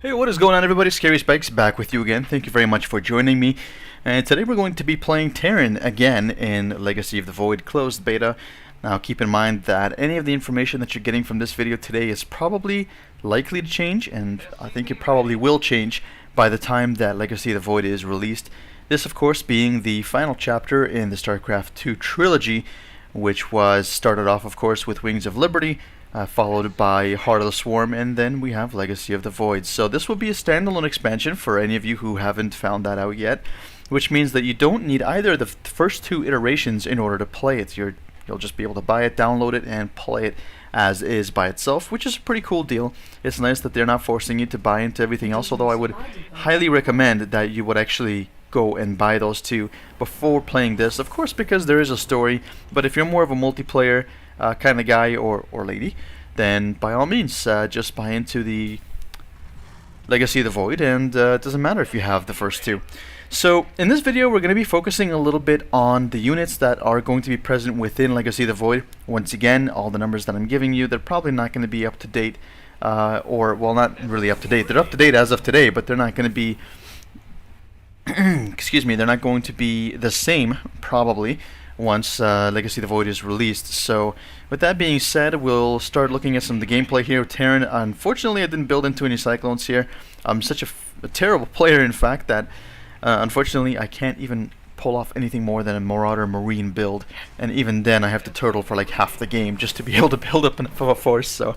Hey, what is going on, everybody? Scary Spikes back with you again. Thank you very much for joining me. And today we're going to be playing Terran again in Legacy of the Void closed beta. Now keep in mind that any of the information that you're getting from this video today is probably likely to change, and I think it probably will change by the time that Legacy of the Void is released. This, of course, being the final chapter in the Starcraft 2 trilogy, which was started off, of course, with Wings of Liberty, followed by Heart of the Swarm, and then we have Legacy of the Void. So this will be a standalone expansion for any of you who haven't found that out yet, which means that you don't need either of the first two iterations in order to play it. You'll just be able to buy it, download it, and play it as is by itself, which is a pretty cool deal. It's nice that they're not forcing you to buy into everything else, although I would highly recommend that you would actually go and buy those two before playing this, of course, because there is a story. But if you're more of a multiplayer kind of guy or lady, then by all means just buy into the Legacy of the Void, and it doesn't matter if you have the first two. So in this video we're going to be focusing a little bit on the units that are going to be present within Legacy of the Void. Once again, all the numbers that I'm giving you, they're probably not going to be up to date, or, well, not really up to date. They're up to date as of today, but they're not going to be excuse me, they're not going to be the same probably once Legacy of the Void is released. So with that being said, we'll start looking at some of the gameplay here with Terran. Unfortunately, I didn't build into any Cyclones here. I'm such a terrible player, in fact, that unfortunately I can't even pull off anything more than a Marauder Marine build, and even then I have to turtle for like half the game just to be able to build up enough of a force. So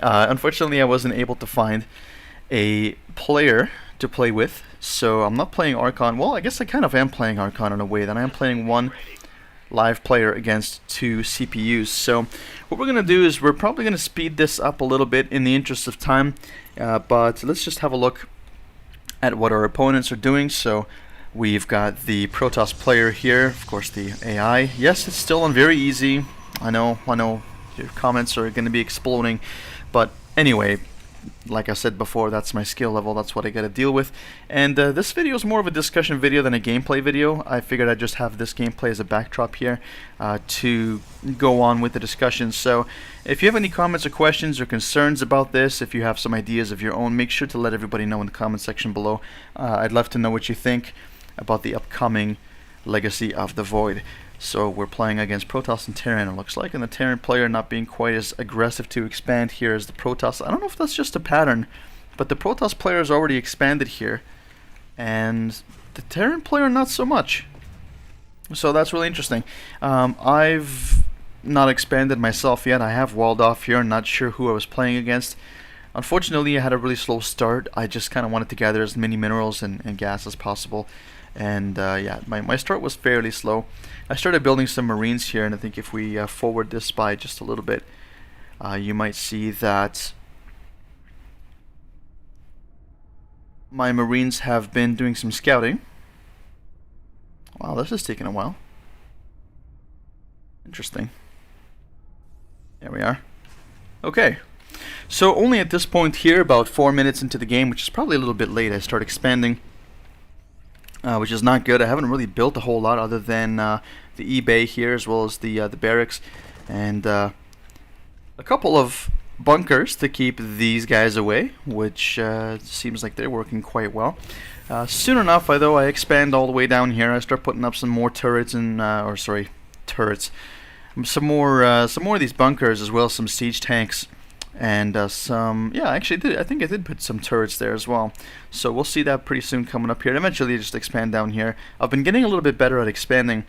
unfortunately I wasn't able to find a player to play with, so I'm not playing Archon. Well, I guess I kind of am playing Archon in a way, that I am playing one live player against two CPUs. So what we're going to do is we're probably going to speed this up a little bit in the interest of time, but let's just have a look at what our opponents are doing. So we've got the Protoss player here, of course the AI. Yes, it's still on very easy. I know your comments are going to be exploding, but anyway, like I said before, that's my skill level, that's what I gotta deal with. And this video is more of a discussion video than a gameplay video. I figured I'd just have this gameplay as a backdrop here to go on with the discussion. So if you have any comments or questions or concerns about this, if you have some ideas of your own, make sure to let everybody know in the comment section below. I'd love to know what you think about the upcoming Legacy of the Void. So we're playing against Protoss and Terran, it looks like, and the Terran player not being quite as aggressive to expand here as the Protoss. I don't know if that's just a pattern, but the Protoss player is already expanded here, and the Terran player not so much. So that's really interesting. I've not expanded myself yet. I have walled off here. I'm not sure who I was playing against. Unfortunately, I had a really slow start. I just kind of wanted to gather as many minerals and gas as possible. And yeah, my start was fairly slow. I started building some Marines here, and I think if we forward this by just a little bit, you might see that my Marines have been doing some scouting. Wow, this is taking a while. Interesting. There we are. Okay. So only at this point here, about 4 minutes into the game, which is probably a little bit late, I start expanding. Which is not good. I haven't really built a whole lot other than the eBay here, as well as the barracks, and a couple of bunkers to keep these guys away, which seems like they're working quite well. Soon enough, though, I expand all the way down here. I start putting up some more turrets and, turrets, some more of these bunkers, as well as some siege tanks. And some, yeah, actually I think I did put some turrets there as well. So we'll see that pretty soon coming up here. And eventually just expand down here. I've been getting a little bit better at expanding,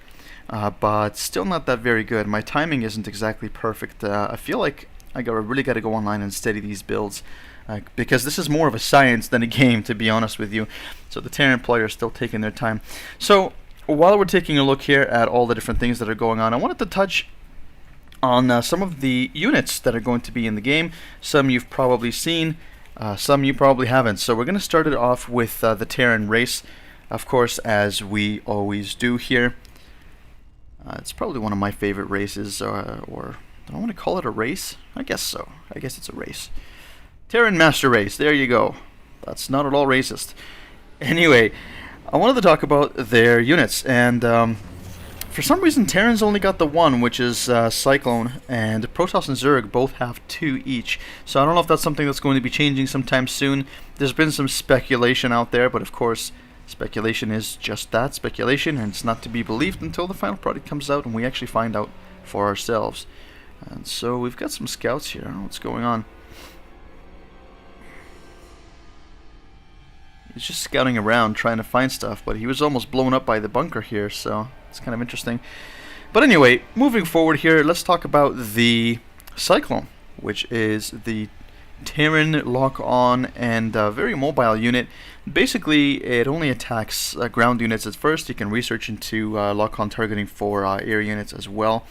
but still not that very good. My timing isn't exactly perfect. I feel like I really got to go online and study these builds, because this is more of a science than a game, to be honest with you. So the Terran player is still taking their time. So while we're taking a look here at all the different things that are going on, I wanted to touch on some of the units that are going to be in the game. Some you've probably seen, some you probably haven't. So we're going to start it off with the Terran race, of course, as we always do here. It's probably one of my favorite races, or do I want to call it a race? I guess so. I guess it's a race. Terran Master Race, there you go. That's not at all racist. Anyway, I wanted to talk about their units, and For some reason, Terran's only got the one, which is Cyclone, and Protoss and Zerg both have 2 each. So I don't know if that's something that's going to be changing sometime soon. There's been some speculation out there, but of course, speculation is just that, speculation, and it's not to be believed until the final product comes out and we actually find out for ourselves. And so we've got some scouts here. I don't know what's going on. He's just scouting around trying to find stuff, but he was almost blown up by the bunker here, so it's kind of interesting. But anyway, moving forward here, let's talk about the Cyclone, which is the Terran lock-on and very mobile unit. Basically, it only attacks ground units at first. You can research into lock-on targeting for air units as well.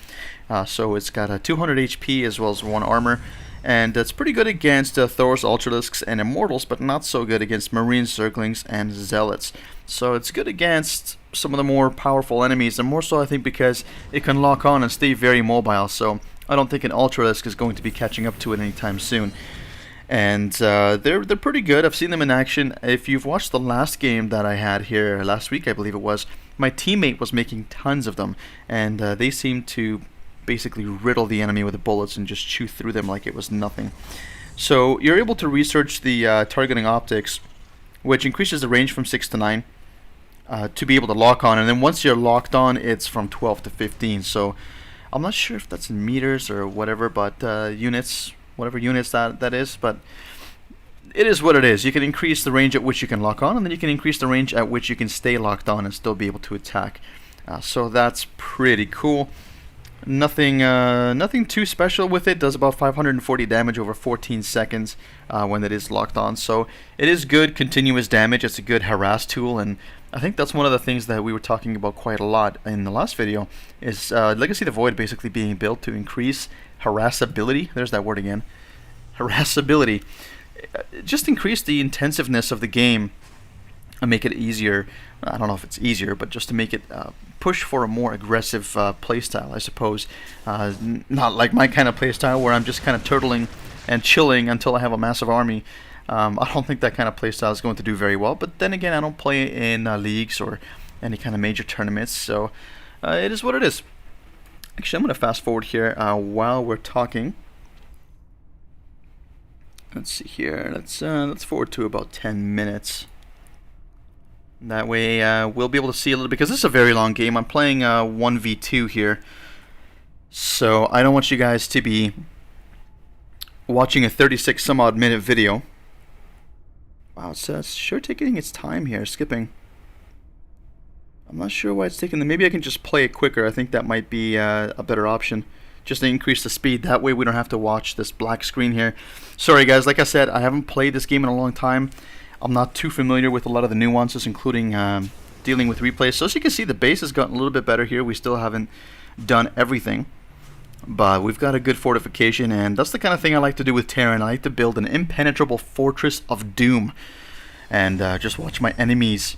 So it's got a 200 HP as well as 1 armor. And that's pretty good against Thors, Ultralisks, and Immortals, but not so good against Marines, Zerglings, and Zealots. So it's good against some of the more powerful enemies, and more so I think because it can lock on and stay very mobile, so I don't think an Ultralisk is going to be catching up to it anytime soon. And they're pretty good. I've seen them in action. If you've watched the last game that I had here last week, I believe it was, my teammate was making tons of them, and they seemed to basically riddle the enemy with the bullets and just chew through them like it was nothing. So you're able to research the targeting optics, which increases the range from 6 to 9 to be able to lock on, and then once you're locked on, it's from 12 to 15. So I'm not sure if that's in meters or whatever, but units, whatever units that is, but it is what it is. You can increase the range at which you can lock on, and then you can increase the range at which you can stay locked on and still be able to attack. So that's pretty cool. Nothing too special with it. Does about 540 damage over 14 seconds when it is locked on. So it is good continuous damage. It's a good harass tool, and I think that's one of the things that we were talking about quite a lot in the last video, is Legacy of the Void basically being built to increase harassability. There's that word again. Harassability. Just increase the intensiveness of the game and make it easier. I don't know if it's easier, but just to make it push for a more aggressive playstyle, I suppose. Not like my kind of playstyle where I'm just kind of turtling and chilling until I have a massive army. I don't think that kind of playstyle is going to do very well, but then again, I don't play in leagues or any kind of major tournaments, so it is what it is. Actually, I'm going to fast forward here while we're talking. Let's see here. Let's forward to about 10 minutes. That way we'll be able to see a little bit, because this is a very long game. I'm playing 1v2 here, so I don't want you guys to be watching a 36 some odd minute video. Wow, it's sure taking its time here, skipping. I'm not sure why it's taking. Maybe I can just play it quicker. I think that might be a better option, just to increase the speed. That way we don't have to watch this black screen here. Sorry guys, like I said, I haven't played this game in a long time. I'm not too familiar with a lot of the nuances, including dealing with replays. So as you can see, the base has gotten a little bit better here. We still haven't done everything, but we've got a good fortification, and that's the kind of thing I like to do with Terran. I like to build an impenetrable fortress of doom, and just watch my enemies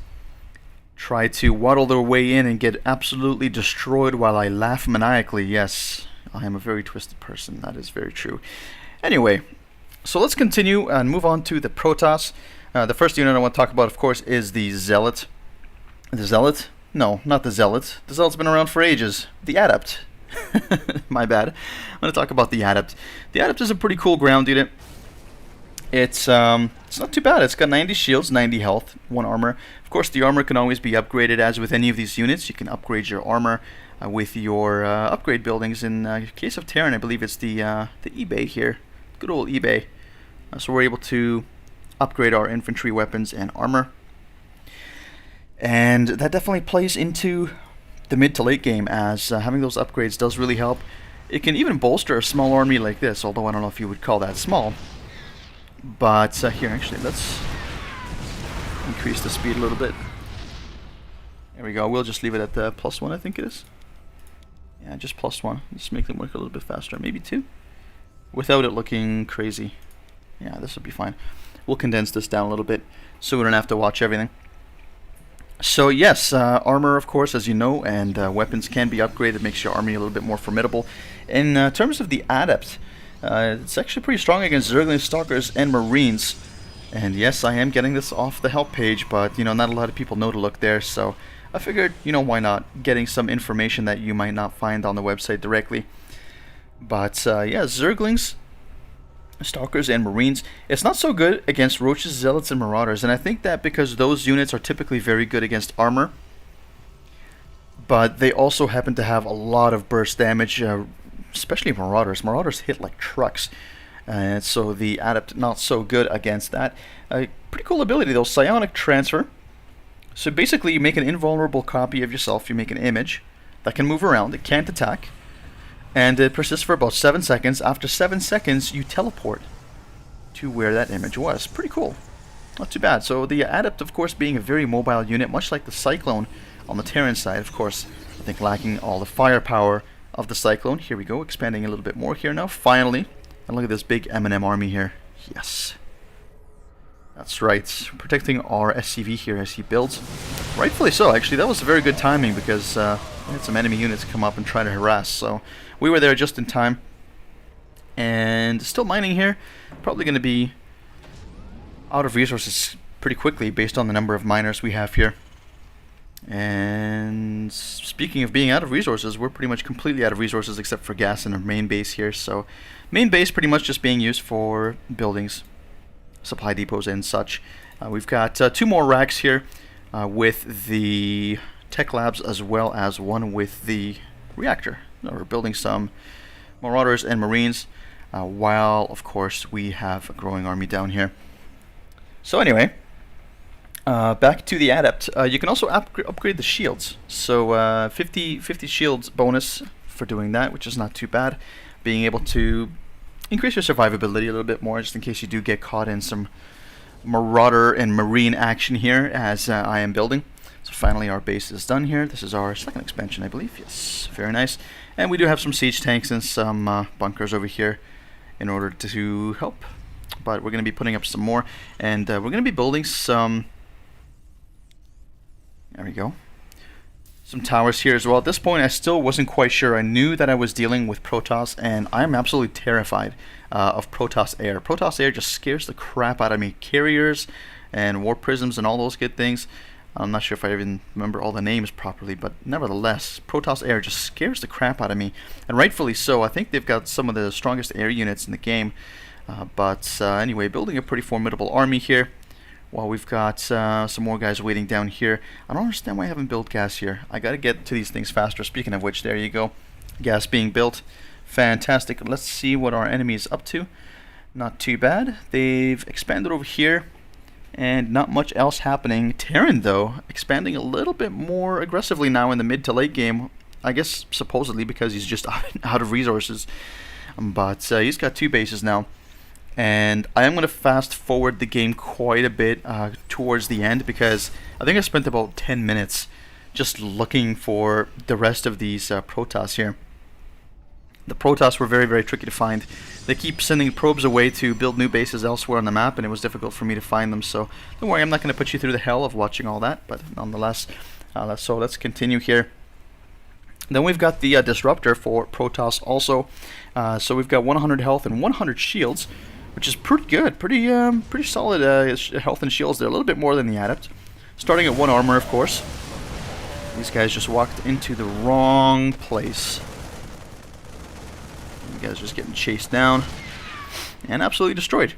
try to waddle their way in and get absolutely destroyed while I laugh maniacally. Yes, I am a very twisted person. That is very true. Anyway, so let's continue and move on to the Protoss. The first unit I want to talk about, of course, is the Zealot. The Zealot? No, not the Zealot. The Zealot's been around for ages. The Adept. My bad. I'm going to talk about the Adept. The Adept is a pretty cool ground unit. It's not too bad. It's got 90 shields, 90 health, 1 armor. Of course, the armor can always be upgraded, as with any of these units. You can upgrade your armor with your upgrade buildings. In case of Terran, I believe it's the eBay here. Good old eBay. So we're able to upgrade our infantry weapons and armor, and that definitely plays into the mid to late game, as having those upgrades does really help. It can even bolster a small army like this, although I don't know if you would call that small. But here, actually, let's increase the speed a little bit. There we go. We'll just leave it at the +1, I think it is. Yeah, just +1. Just make them work a little bit faster, maybe 2, without it looking crazy. Yeah, this will be fine. We'll condense this down a little bit so we don't have to watch everything. So yes, armor, of course, as you know, and weapons can be upgraded. Makes your army a little bit more formidable. In terms of the Adept, it's actually pretty strong against Zerglings, Stalkers, and Marines. And yes, I am getting this off the help page, but you know, not a lot of people know to look there, so I figured, you know, why not? Getting some information that you might not find on the website directly. But yeah, Zerglings, Stalkers, and Marines. It's not so good against Roaches, Zealots, and Marauders, and I think that because those units are typically very good against armor, but they also happen to have a lot of burst damage, especially Marauders. Marauders hit like trucks, and so the Adept not so good against that. Pretty cool ability though, Psionic Transfer. So basically you make an invulnerable copy of yourself, you make an image that can move around, it can't attack, and it persists for about 7 seconds. After 7 seconds, you teleport to where that image was. Pretty cool. Not too bad. So the Adept, of course, being a very mobile unit, much like the Cyclone on the Terran side, of course, I think lacking all the firepower of the Cyclone. Here we go, expanding a little bit more here now, finally. And look at this big M&M army here. Yes. That's right. Protecting our SCV here as he builds. Rightfully so, actually. That was very good timing because we had some enemy units come up and try to harass. So we were there just in time. And still mining here. Probably going to be out of resources pretty quickly based on the number of miners we have here. And speaking of being out of resources, we're pretty much completely out of resources except for gas in our main base here. So main base pretty much just being used for buildings, supply depots and such. We've got 2 more racks here with the tech labs as well as one with the reactor. We're building some Marauders and Marines while of course we have a growing army down here. So anyway, back to the Adept. You can also upgrade the shields. So 50 shields bonus for doing that, which is not too bad. Being able to increase your survivability a little bit more, just in case you do get caught in some Marauder and Marine action here as I am building. So finally our base is done here. This is our second expansion, I believe. Yes, very nice. And we do have some siege tanks and some bunkers over here in order to help. But we're going to be putting up some more, and we're going to be building some... There we go. Some towers here as well. At this point I still wasn't quite sure. I knew that I was dealing with Protoss, and I'm absolutely terrified of Protoss Air. Protoss Air just scares the crap out of me. Carriers and War Prisms and all those good things. I'm not sure if I even remember all the names properly, but nevertheless, Protoss Air just scares the crap out of me, and rightfully so. I think they've got some of the strongest air units in the game. But anyway, building a pretty formidable army here. While we've got some more guys waiting down here. I don't understand why I haven't built gas here. I gotta get to these things faster. Speaking of which, there you go. Gas being built. Fantastic. Let's see what our enemy is up to. Not too bad. They've expanded over here, and not much else happening. Terran, though, expanding a little bit more aggressively now in the mid to late game. I guess supposedly because he's just out of resources. But he's got 2 bases now. And I am going to fast forward the game quite a bit towards the end, because I think I spent about 10 minutes just looking for the rest of these Protoss here. The Protoss were very, very tricky to find. They keep sending probes away to build new bases elsewhere on the map, and it was difficult for me to find them. So don't worry, I'm not going to put you through the hell of watching all that, but nonetheless, so let's continue here. Then we've got the Disruptor for Protoss also. So we've got 100 health and 100 shields, which is pretty good, pretty solid health and shields there, a little bit more than the Adept. Starting at 1 armor, of course. These guys just walked into the wrong place. You guys just getting chased down and absolutely destroyed.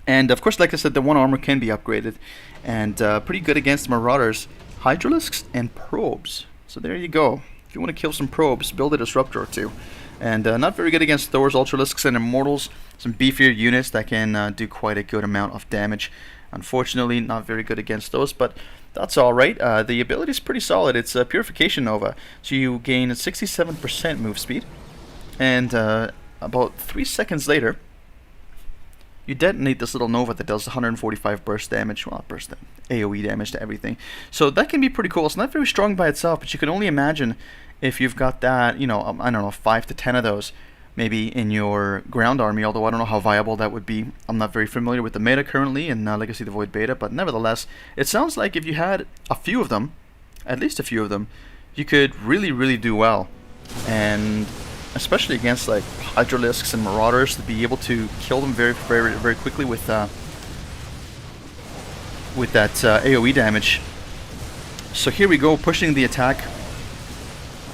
And of course, like I said, the 1 armor can be upgraded, and pretty good against Marauders, Hydralisks, and probes. So there you go. If you want to kill some probes, build a Disruptor or 2. And not very good against Thors, Ultralisks, and Immortals. Some beefier units that can do quite a good amount of damage. Unfortunately, not very good against those, but that's alright. The ability is pretty solid. It's a Purification Nova. So you gain 67% move speed. And about 3 seconds later, you detonate this little Nova that does 145 burst damage. Well, not burst damage, AoE damage to everything. So that can be pretty cool. It's not very strong by itself, but you can only imagine if you've got that, you know, I don't know, 5 to 10 of those maybe in your ground army, although I don't know how viable that would be. I'm not very familiar with the meta currently in Legacy of the Void Beta, but nevertheless, it sounds like if you had a few of them, at least a few of them, you could really, really do well. And especially against like Hydralisks and Marauders, to be able to kill them very, very, very quickly with that AoE damage. So here we go, pushing the attack,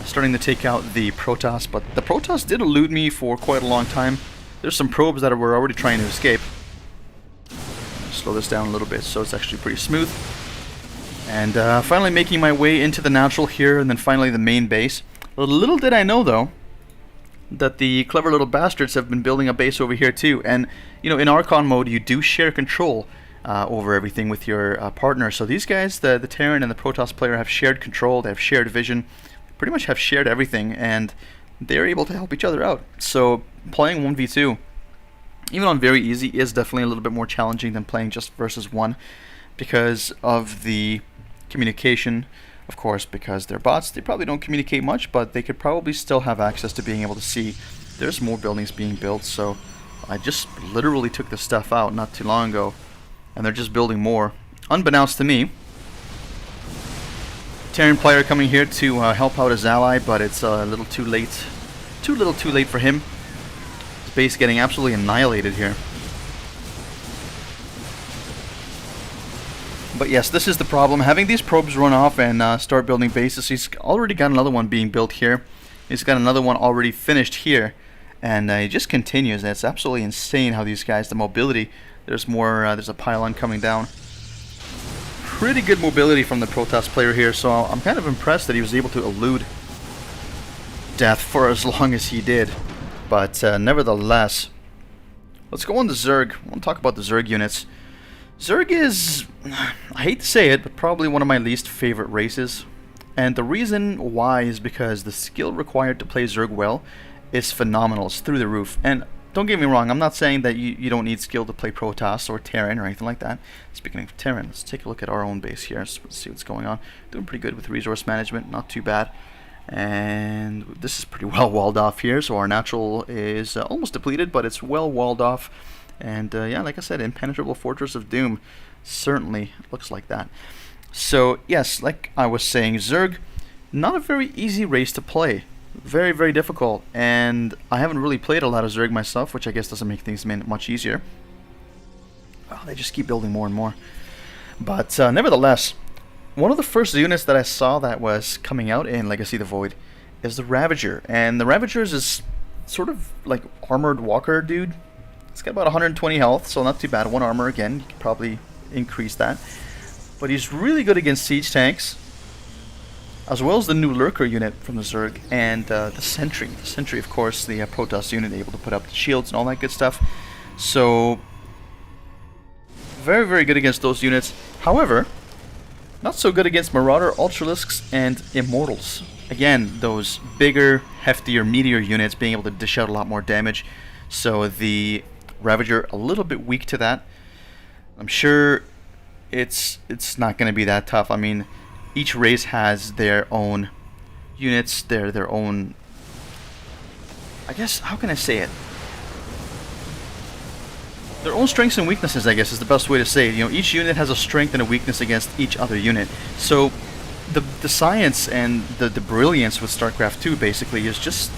starting to take out the Protoss, but the Protoss did elude me for quite a long time. There's some probes that were already trying to escape. Slow this down a little bit so it's actually pretty smooth. And finally making my way into the natural here, and then finally the main base. Little did I know though that the clever little bastards have been building a base over here too. And you know, in Archon mode you do share control over everything with your partner. So these guys, the Terran and the Protoss player, have shared control, they have shared vision, pretty much have shared everything, and they're able to help each other out. So playing 1v2, even on very easy, is definitely a little bit more challenging than playing just versus one, because of the communication. Of course, because they're bots, they probably don't communicate much, but they could probably still have access to being able to see there's more buildings being built. So I just literally took this stuff out not too long ago, and they're just building more, unbeknownst to me. Terran player coming here to help out his ally, but it's a little too late. Too late for him. His base getting absolutely annihilated here. But yes, this is the problem. Having these probes run off and start building bases. He's already got another one being built here. He's got another one already finished here. And he just continues. It's absolutely insane how these guys, the mobility, there's more, there's a pylon coming down. Pretty good mobility from the Protoss player here, so I'm kind of impressed that he was able to elude death for as long as he did. But nevertheless, let's go on to Zerg. I want to talk about the Zerg units. Zerg is, I hate to say it, but probably one of my least favorite races. And the reason why is because the skill required to play Zerg well is phenomenal. It's through the roof. And don't get me wrong, I'm not saying that you don't need skill to play Protoss or Terran or anything like that. Speaking of Terran, let's take a look at our own base here. Let's see what's going on. Doing pretty good with resource management, not too bad. And this is pretty well walled off here, so our natural is almost depleted, but it's well walled off. And yeah, like I said, impenetrable Fortress of Doom certainly looks like that. So yes, like I was saying, Zerg, not a very easy race to play. Very, very difficult, and I haven't really played a lot of Zerg myself, which I guess doesn't make things much easier. Oh, they just keep building more and more. But nevertheless, one of the first units that I saw that was coming out in Legacy of the Void is the Ravager. And the Ravager is sort of like armored walker dude. It's got about 120 health, so not too bad. One armor again, you could probably increase that. But he's really good against siege tanks, as well as the new Lurker unit from the Zerg, and the Sentry. The Sentry, of course, the Protoss unit, able to put up the shields and all that good stuff. So, very, very good against those units. However, not so good against Marauder, Ultralisks, and Immortals. Again, those bigger, heftier, meteor units being able to dish out a lot more damage. So the Ravager, a little bit weak to that. I'm sure it's not going to be that tough. I mean, each race has their own units, their own, I guess, how can I say it? Their own strengths and weaknesses, I guess, is the best way to say it. You know, each unit has a strength and a weakness against each other unit. So the science and the brilliance with Starcraft 2 basically is just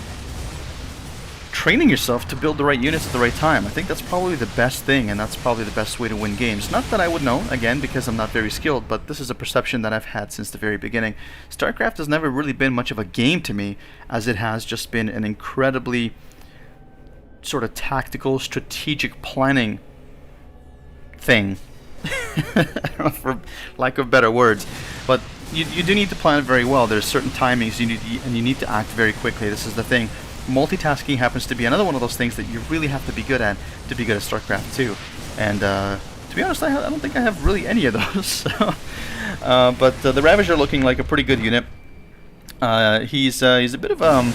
training yourself to build the right units at the right time. I think that's probably the best thing, and that's probably the best way to win games. Not that I would know, again, because I'm not very skilled, but this is a perception that I've had since the very beginning. Starcraft has never really been much of a game to me, as it has just been an incredibly sort of tactical, strategic planning thing. For lack of better words. But you do need to plan it very well. There's certain timings and you need to act very quickly. This is the thing. Multitasking happens to be another one of those things that you really have to be good at StarCraft 2. And to be honest, I don't think I have really any of those. So, but the Ravager looking like a pretty good unit. He's a bit of an,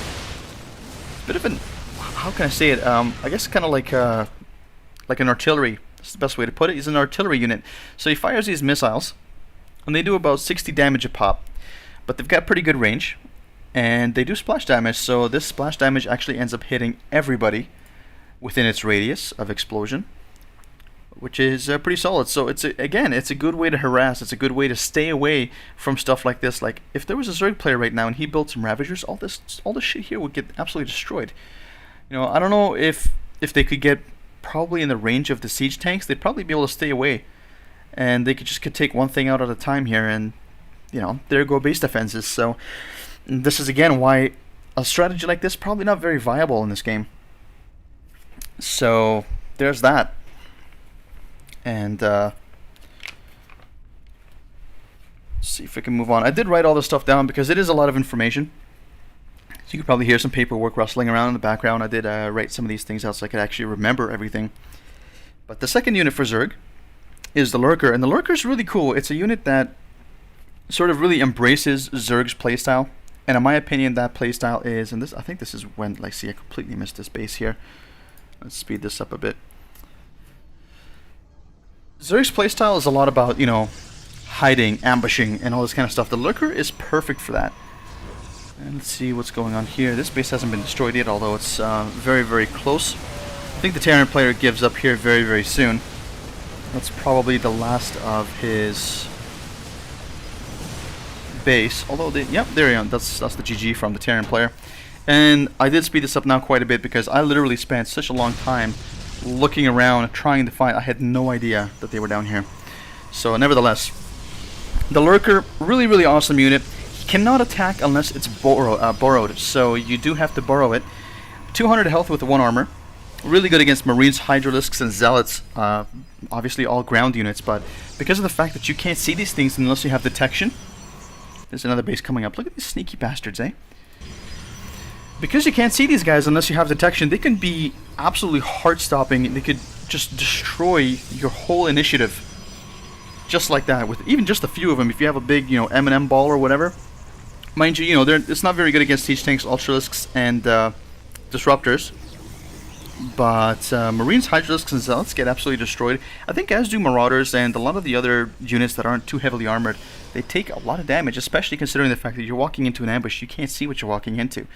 how can I say it? I guess kind of like an artillery. That's the best way to put it. He's an artillery unit. So he fires these missiles, and they do about 60 damage a pop. But they've got pretty good range. And they do splash damage, so this splash damage actually ends up hitting everybody within its radius of explosion, which is pretty solid. So it's a good way to harass. It's a good way to stay away from stuff like this. Like if there was a Zerg player right now and he built some Ravagers, all this shit here would get absolutely destroyed. You know, I don't know if they could get probably in the range of the siege tanks. They'd probably be able to stay away, and they could take one thing out at a time here, and you know, there go base defenses. So this is again why a strategy like this probably not very viable in this game. So there's that. And see if we can move on. I did write all this stuff down because it is a lot of information. So you can probably hear some paperwork rustling around in the background. I did write some of these things out so I could actually remember everything. But the second unit for Zerg is the Lurker, and the Lurker is really cool. It's a unit that sort of really embraces Zerg's playstyle, and in my opinion, that playstyle is, and this, I think this is when, like, see, I completely missed this base here. Let's speed this up a bit. Zerg's playstyle is a lot about, you know, hiding, ambushing, and all this kind of stuff. The Lurker is perfect for that. And let's see what's going on here. This base hasn't been destroyed yet, although it's very, very close. I think the Terran player gives up here very, very soon. That's probably the last of his base. Although, yep, there you go. That's the GG from the Terran player. And I did speed this up now quite a bit because I literally spent such a long time looking around, trying to find. I had no idea that they were down here. So, nevertheless, the Lurker, really, really awesome unit. Cannot attack unless it's borrowed, so you do have to borrow it. 200 health with 1 armor. Really good against Marines, Hydralisks, and Zealots. Obviously all ground units, but because of the fact that you can't see these things unless you have detection. There's another base coming up. Look at these sneaky bastards, eh? Because you can't see these guys unless you have detection, they can be absolutely heart-stopping. They could just destroy your whole initiative. Just like that, with even just a few of them. If you have a big, you know, M&M ball or whatever. Mind you, you know, it's not very good against siege tanks, ultralisks, and disruptors. But Marines, Hydralisks, and Zealots get absolutely destroyed. I think as do Marauders and a lot of the other units that aren't too heavily armored. They take a lot of damage, especially considering the fact that you're walking into an ambush. You can't see what you're walking into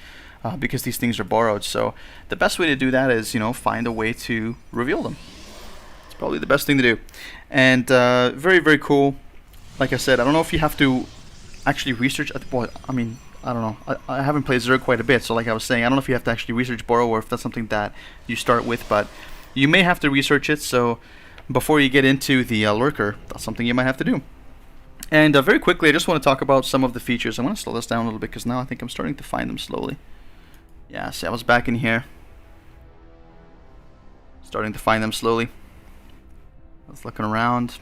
because these things are borrowed. So the best way to do that is, you know, find a way to reveal them. It's probably the best thing to do. And very, very cool. Like I said, I don't know if you have to actually research. Well, I mean, I don't know. I haven't played Zerg quite a bit, so like I was saying, I don't know if you have to actually research borrow or if that's something that you start with, but you may have to research it. So before you get into the Lurker, that's something you might have to do. And very quickly, I just want to talk about some of the features. I want to slow this down a little bit because now I think I'm starting to find them slowly. Yeah, see, I was back in here, starting to find them slowly. I was looking around.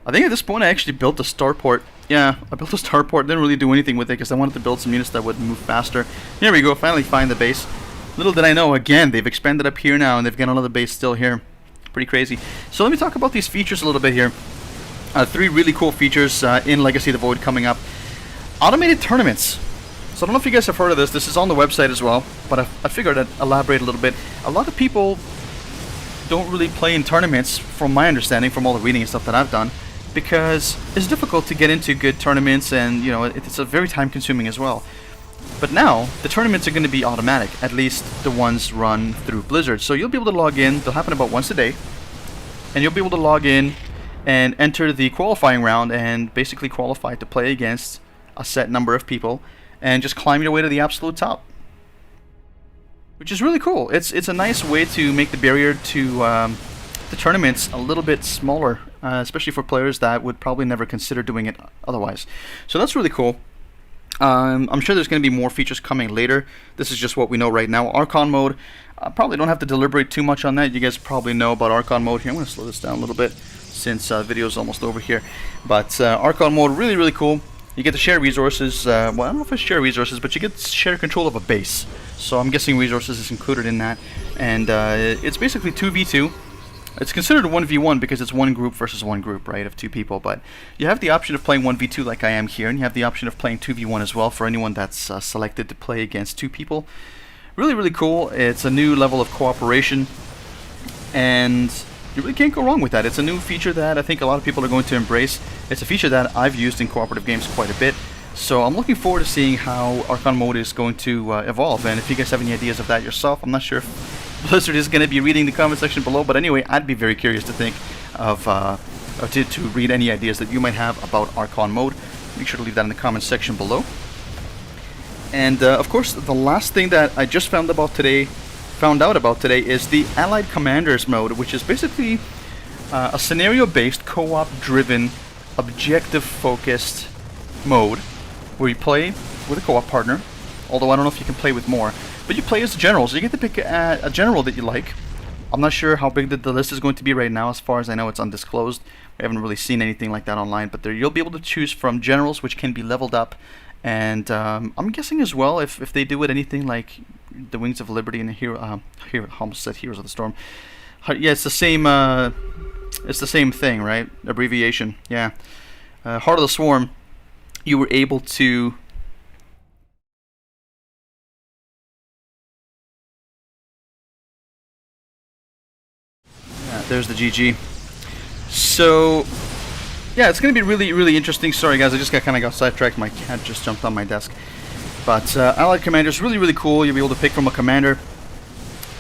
I think at this point I actually built a starport. Yeah, I built a starport. Didn't really do anything with it because I wanted to build some units that would move faster. Here we go, finally find the base. Little did I know, again, they've expanded up here now and they've got another base still here. Pretty crazy. So let me talk about these features a little bit here. 3 really cool features in Legacy of the Void coming up. Automated tournaments. So I don't know if you guys have heard of this. This is on the website as well, but I figured I'd elaborate a little bit. A lot of people don't really play in tournaments, from my understanding, from all the reading and stuff that I've done, because it's difficult to get into good tournaments, and you know it's a very time-consuming as well. But now the tournaments are going to be automatic, at least the ones run through Blizzard. So you'll be able to log in. They'll happen about once a day, and you'll be able to log in and enter the qualifying round and basically qualify to play against a set number of people and just climb your way to the absolute top, which is really cool. It's a nice way to make the barrier to the tournaments a little bit smaller, especially for players that would probably never consider doing it otherwise. So that's really cool. I'm sure there's going to be more features coming later. This is just what we know right now. Archon mode, I probably don't have to deliberate too much on that. You guys probably know about Archon mode here. I'm going to slow this down a little bit since the video is almost over here. But Archon mode, really, really cool. You get to share resources. Well, I don't know if it's share resources, but you get to share control of a base. So I'm guessing resources is included in that. And it's basically 2v2. It's considered a 1v1 because it's one group versus one group, right, of 2 people. But you have the option of playing 1v2 like I am here, and you have the option of playing 2v1 as well for anyone that's selected to play against 2 people. Really, really cool. It's a new level of cooperation, and you really can't go wrong with that. It's a new feature that I think a lot of people are going to embrace. It's a feature that I've used in cooperative games quite a bit. So I'm looking forward to seeing how Archon mode is going to evolve. And if you guys have any ideas of that yourself, I'm not sure if Blizzard is going to be reading the comment section below. But anyway, I'd be very curious to think of, to read any ideas that you might have about Archon mode. Make sure to leave that in the comment section below. And of course, the last thing that I just found out about today is the Allied Commanders mode, which is basically a scenario-based, co-op driven, objective-focused mode where you play with a co-op partner, although I don't know if you can play with more, but you play as a general, so you get to pick a general that you like. I'm not sure how big the list is going to be right now. As far as I know, it's undisclosed. We haven't really seen anything like that online, but there you'll be able to choose from generals which can be leveled up, and I'm guessing as well if they do it anything like the Wings of Liberty and the almost said Heroes of the Storm. Yeah, it's the same. It's the same thing, right? Abbreviation. Yeah. Heart of the Swarm. You were able to. Yeah, there's the GG. So, yeah, it's going to be really, really interesting. Sorry, guys, I just kind of got sidetracked. My cat just jumped on my desk. But Allied Commanders, really, really cool. You'll be able to pick from a commander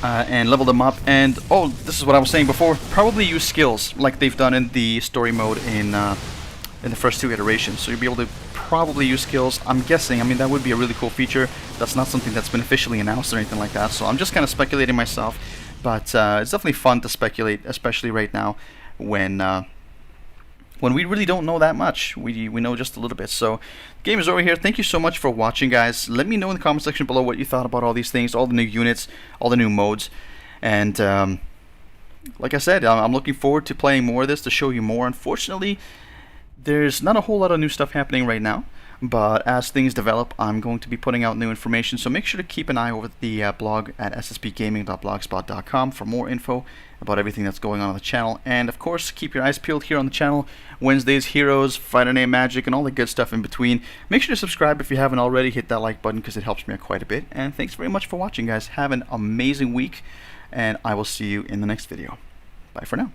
and level them up. And, oh, this is what I was saying before. Probably use skills like they've done in the story mode in the first 2 iterations. So you'll be able to probably use skills. I'm guessing. I mean, that would be a really cool feature. That's not something that's been officially announced or anything like that. So I'm just kind of speculating myself. But it's definitely fun to speculate, especially right now when we really don't know that much. We know just a little bit. So, game is over here. Thank you so much for watching, guys. Let me know in the comment section below what you thought about all these things, all the new units, all the new modes. And like I said, I'm looking forward to playing more of this, to show you more. Unfortunately, there's not a whole lot of new stuff happening right now. But as things develop, I'm going to be putting out new information, so make sure to keep an eye over the blog at sspgaming.blogspot.com for more info about everything that's going on the channel. And of course, keep your eyes peeled here on the channel. Wednesdays, Heroes, Friday Night Magic, and all the good stuff in between. Make sure to subscribe if you haven't already. Hit that like button because it helps me out quite a bit. And thanks very much for watching, guys. Have an amazing week, and I will see you in the next video. Bye for now.